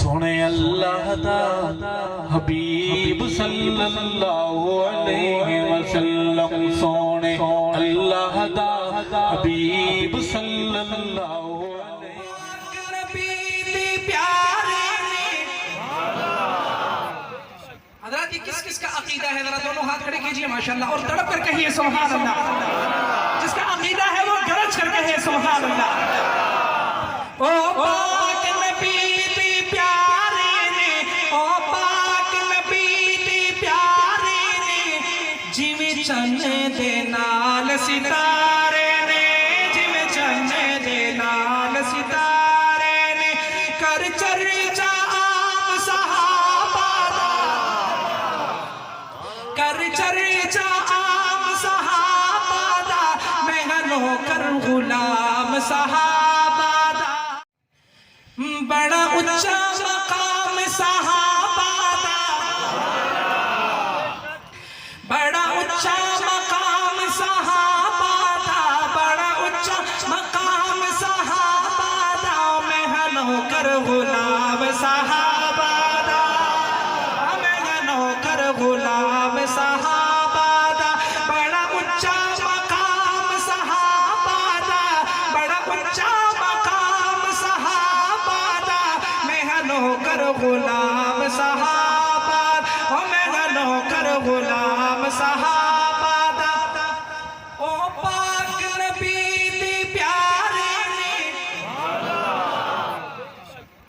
سونے اللہ دا حبیب صلی اللہ علیہ وسلم، سونے اللہ دا حبیب صلی اللہ علیہ حضرات یہ کس کا عقیدہ ہے؟ ذرا دونوں ہاتھ کھڑے کیجئے ماشاءاللہ اور تڑپ کر کہیے سبحان اللہ۔ جس کا عقیدہ ہے وہ گرج کر کہیے سبحان اللہ۔ او پاک نبی دی پیارے نے، او پاک نبی دی پیارے نے، جویں چن دے نال ستارے نے، جویں چن دے نال ستارے نے، کر چرچا عام صحابہ دا، کر چرچا عام صحابہ دا، میں نوکر غلام صحابہ دا، بڑا اچھا مقام صحابہ دا، بڑا اچھا مقام صحابہ دا، بڑا اچھا مقام صحابہ دا، میں نوکر غلام صحابہ دا، میں نوکر غلام صحابہ دا، بڑا اچھا مقام صحابہ دا، بڑا اچھا مقام صحابہ دا، میں نوکر غلام صحابہ، میں نوکر غلام صحابہ دا۔ او پاک نبی دی پیارے نے،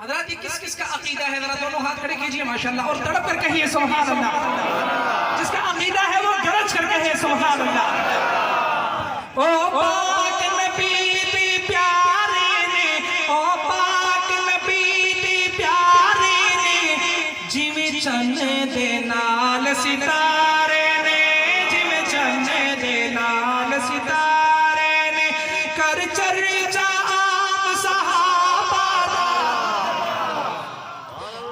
حضرات یہ کس کا عقیدہ ہے؟ ذرا دونوں ہاتھ کھڑے کیجئے ماشاءاللہ اور تڑپ کر کہیے سبحان اللہ۔ جس کا عقیدہ ہے وہ گرج کر کہیے سبحان اللہ۔ او پاک نبی دی پیارے نے، او پاک نبی دی پیارے نے، جویں چن دے نال ستارے نے، جویں چن دے نال ستارے نے، کر چرچا عام صحابہ دا،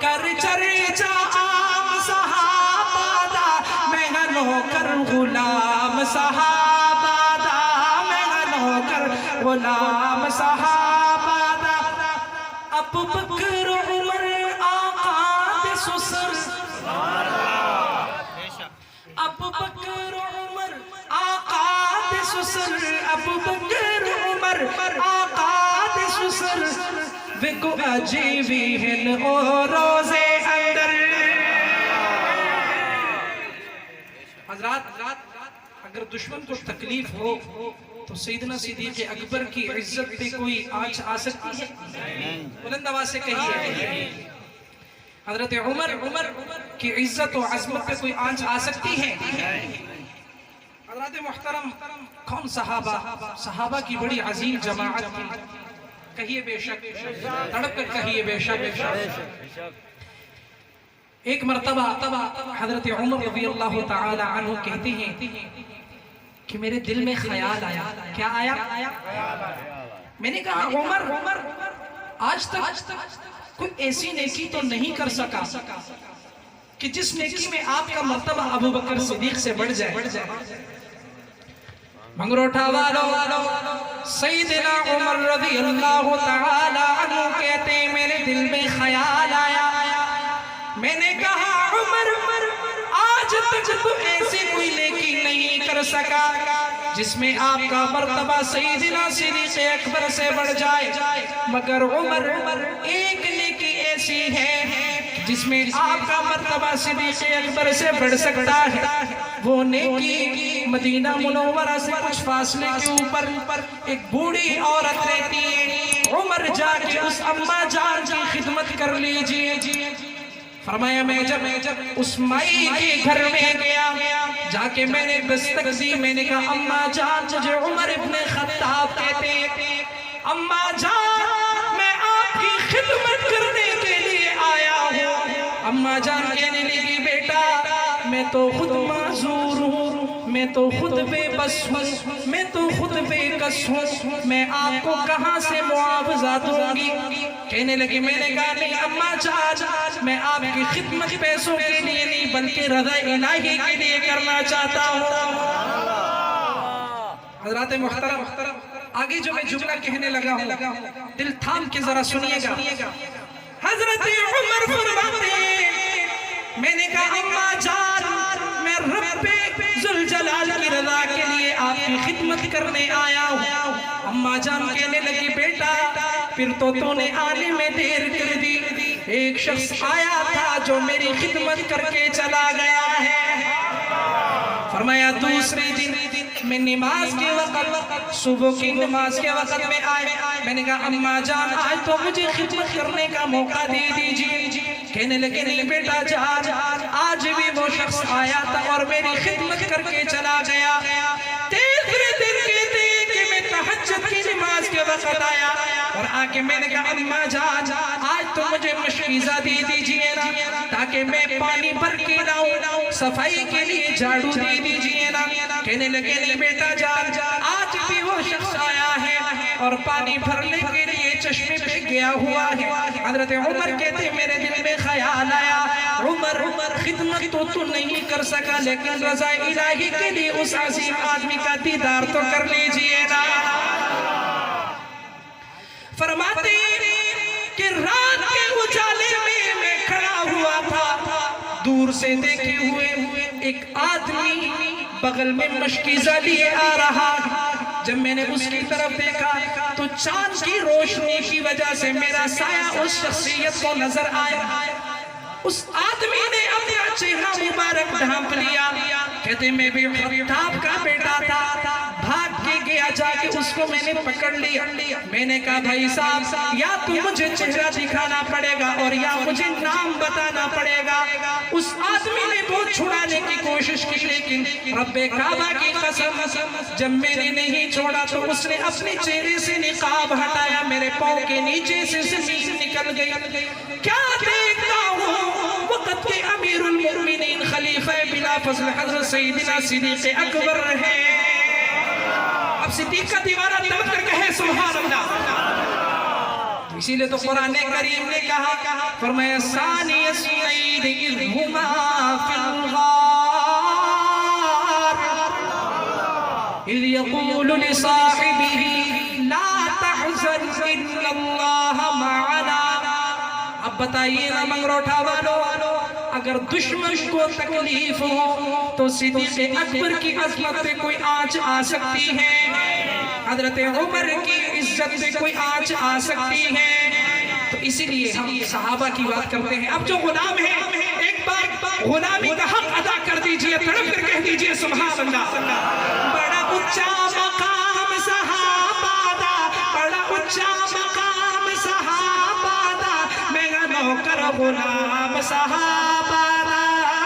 کر چرچا عام صحابہ دا، میں نوکر غلام صحابہ دا، میں نوکر غلام صحابہ دا۔ ابو بکر عمر آقا دے سسر، ابو بکر عمر آقا دے سسر، ابو بکر عمر آقا دے سسر، ویکو اجی وی ہن او روزے اندر۔ حضرات اگر دشمن کو تکلیف ہو تو سیدنا صدیق اکبر کی عزت پہ کوئی آنچ آ سکتی ہے؟ بلند آواز سے کہیے۔ حضرت عمر کی عزت و عظمت پہ کوئی آنچ آ سکتی ہے؟ حضرات محترم، کون صحابہ کی بڑی عظیم جماعت تھی؟ کہیے بے شک، تڑپ کر کہیے بے شک۔ ایک مرتبہ حضرت عمر رضی اللہ تعالی عنہ کہتے ہیں کہ میرے دل میں خیال آیا۔ کیا آیا؟ میں نے کہا عمر آج تک کوئی ایسی نیکی تو نہیں کر سکا کہ جس نیکی میں آپ کا مرتبہ ابو بکر صدیق سے بڑھ جائے۔ منگروٹھا والو سیدنا عمر رضی اللہ تعالی عنہ کہتے ہیں میرے دل میں خیال آیا۔ میں نے کہا عمر آج تک تو ایسی کوئی نیکی نہیں کر سکا جس میں آپ کا مرتبہ سیدنا صدیق اکبر سے بڑھ جائے، مگر عمر ایک نیکی ایسی ہے جس میں آپ کا مرتبہ صدیق اکبر سے بڑھ سکتا ہے۔ وہ نیکی مدینہ منورہ سے کچھ فاصلے کے اوپر ایک بوڑھی عورت رہتی ہے، عمر جا کے اس اماں جان کی خدمت کر لیجئے۔ فرمایا میں جب اس مائی کے گھر میں گیا، جا کے میں نے دستک دی، میں نے کہا اماں جان مجھے عمر ابن خطاب کہتے ہیں۔ اماں جان میں آپ کی خدمت کرنے کے لیے آیا ہوں۔ اماں جان کہنے لگی بیٹا میں تو خود معذور ہوں، میں تو خود بے بس ہوں، میں تو خود بے کس ہوں، میں آپ کو کہاں سے معاوضہ دوں گی؟ کہنے لگی میں نے کہا نہیں اماں جان میں آپ کی خدمت پیسوں کے لیے نہیں بلکہ رضا الہی کے لیے کرنا چاہتا ہوں۔ حضرات محترم آگے جو میں جملہ کہنے لگا ہوں دل تھام کے ذرا سنیے گا۔ حضرت عمر عمر فرماتے ہیں میں نے کہا اماں جان میں رب ذوالجلال کی رضا کے لیے آپ کی خدمت کرنے آیا ہوں. اماں جان کہنے لگی بیٹا پھر تو نے آنے میں دیر کر دی. ایک شخص آیا تھا جو میری خدمت کر کے چلا گیا ہے. فرمایا دوسرے دن میں نماز کے وقت صبح کی نماز کے وقت میں آئے. میں نے کہا اماں جان آج تو مجھے خدمت کرنے کا موقع دے دیجئے. کہنے لگے نہیں بیٹا جان آج بھی وہ شخص آیا تھا اور میری خدمت کر کے چلا گیا. تیسرے دن کہتے ہیں کہ میں تہجد کی نماز کے وقت آیا اور آکے میں نے کہا اماں جان آج تو مجھے مشکیزہ دے دیجئے نا تاکہ میں پانی بھر کے لاؤں صفائی کے لیے جھاڑو دے دیجئے نا. کہنے لگے نہیں بیٹا جان آج بھی وہ شخص آیا ہے اور پانی بھرنے کے لیے چشمے پہ گیا ہوا ہے. حضرت عمر کہتے میرے دل میں خیال آیا عمر خدمت تو نہیں کر سکا لیکن رضا الہی کے لیے اس عظیم آدمی کا دیدار تو کر لیجئے نا. فرماتے کہ رات کے اجالے میں کھڑا ہوا تھا. دور سے دیکھے ہوئے ایک آدمی بغل میں مشکیزہ لیے آ رہا. جب میں نے اس کی طرف دیکھا تو چاند کی روشنی کی وجہ سے میرا سایہ اس شخصیت کو نظر آیا. اس آدمی نے اپنا چہرہ مبارک ڈھانپ لیا. کہتے میں بھی خطاب کا بیٹا تھا. بھاگ کے گیا جا کے اس کو میں نے پکڑ لیا. میں نے کہا بھائی صاحب یا تو مجھے چہرہ دکھانا پڑے گا اور یا مجھے نام بتانا پڑے گا. اس آدمی نے بہت چھڑانے کی کوشش کی لیکن رب کعبہ کی قسم جب میں نے نہیں چھوڑا تو اس نے اپنے چہرے سے نقاب ہٹایا. میرے پاؤں کے نیچے سے زمین نکل گئی. کیا دیکھتا ہوں وقت کے امیر المؤمنین خلیفہ بلا فضل حضرت سیدنا صدیق اکبر ہے. اب صدیق کا دیوارہ دب کر کہے سبحان اللہ. اسی لئے تو قرآن کریم نے کہا فرمایا ثانی اثنین اذ ہما فی الغار اذ یقول لصاحبہ لا تحزن ان اللہ معنا. اب بتائیے نا منگروٹھا والو اگر دشمن کو تکلیف ہو تو صدیق اکبر کی عظمت پہ کوئی آنچ آ سکتی ہے. حضرت عمر کی عزت پہ کوئی آنچ آ سکتی ہے. تو اسی لیے ہم صحابہ کی بات کرتے ہیں. اب جو غلام ہے ایک بار غلامی کا حق ادا کر دیجئے تڑپ کر کہہ دیجئے سبحان اللہ. بڑا اچھا مقام صحابہ دا بڑا اچھا مقام صحابہ دا میرا نوکر غلام صحابہ دا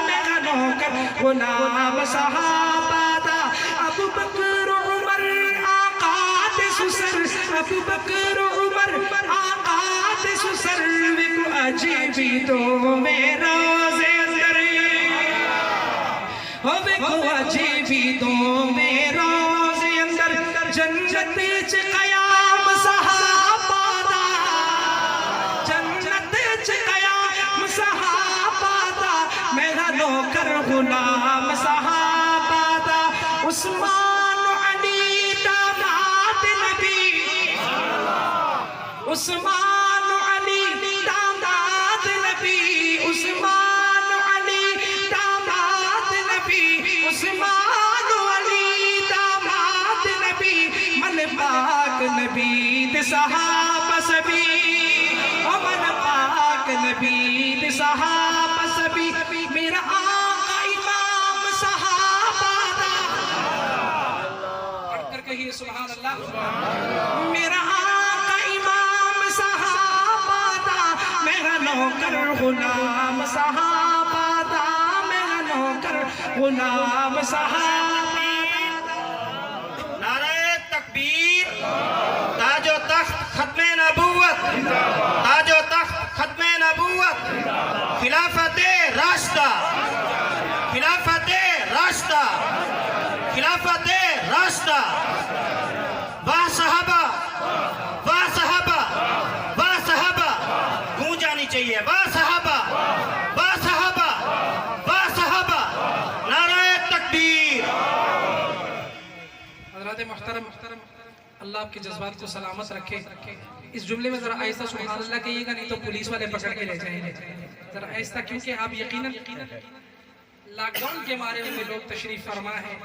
میرا نوکر غلام صحابہ دا. ابو بکر عمر آقا دے سسر ابو بکر عمر آقا دے سسر ویکو عجیبی تو میرا روزے اندر ویکو عجیبی تو میرا روزے اندر جنت چ قیام صحابہ دا جنت چ قیام صحابہ دا میرا نوکر غلام صحابہ دا. عثمان علی داماد نبی عثمان علی داماد نبی عثمان علی داماد نبی عثمان علی داماد نبی من پاک نبی دے صحابہ سبی من پاک نبی دے صحابہ سبی. میرا آقا امام صحابہ دا پڑھ کر کہیے سبحان اللہ. میرا آقا امام صحابہ دا میرا نوکر غلام صحابہ دا میرا نوکر غلام صحابہ دا. نعرہ تکبیر. تاج و تخت ختم نبوت تاج و تخت ختم نبوت خلافت راستہ خلافت راستہ خلافت راستہ. واہ صحابہ واہ صحابہ واہ صحابہ گونج جانی چاہیے. واہ صحابہ واہ صحابہ واہ صحابہ. نعرہ تکبیر. حضرات محترم اللہ آپ کے جذبات کو سلامت رکھے. اس جملے میں ذرا آہستہ سبحان اللہ کہیے گا نہیں تو پولیس والے پکڑ کے لے جائیں گے. ذرا آہستہ کیونکہ آپ یقیناً لاک ڈاؤن کے مارے ہوئے لوگ تشریف فرما ہیں.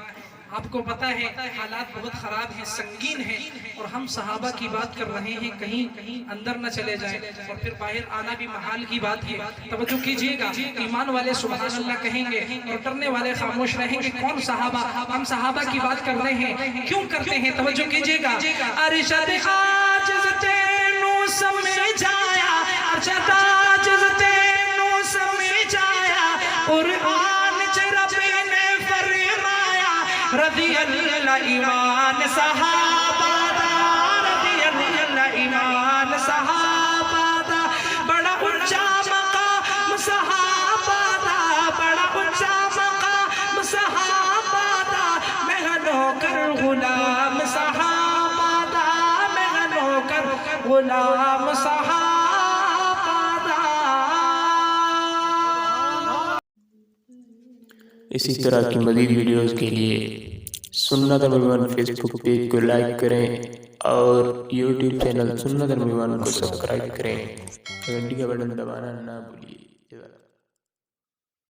آپ کو پتہ ہے حالات بہت خراب ہیں, سنگین ہیں, اور ہم صحابہ کی بات کر رہے ہیں, کہیں اندر نہ چلے جائیں اور پھر باہر آنا بھی محال کی بات ہے. توجہ کیجئے گا, ایمان والے سبحان اللہ کہیں گے اور ڈرنے والے خاموش رہیں گے. کون صحابہ؟ ہم صحابہ کی بات کر رہے ہیں. کیوں کرتے ہیں؟ توجہ کیجئے گا. ارشد عاجز تینو سمجھایا, ارشد عاجز تینو سمجھایا, قرآن رب نے فرمایا رضی اللہ ایمان صحابہ دا, رضی اللہ ایمان صحابہ دا, بڑا اونچا مقام صحابہ دا, بڑا اونچا مقام صحابہ دا, میں نوکر غلام صحابہ دا, میں نوکر غلام صحابہ دا. اسی طرح کی مزید ویڈیوز کے لیے سنت نرم فیس بک پیج کو لائک کریں اور یوٹیوب چینل سنت نرم کو سبسکرائب کریں. گھنٹی کا بٹن دبانا نہ بھولیے.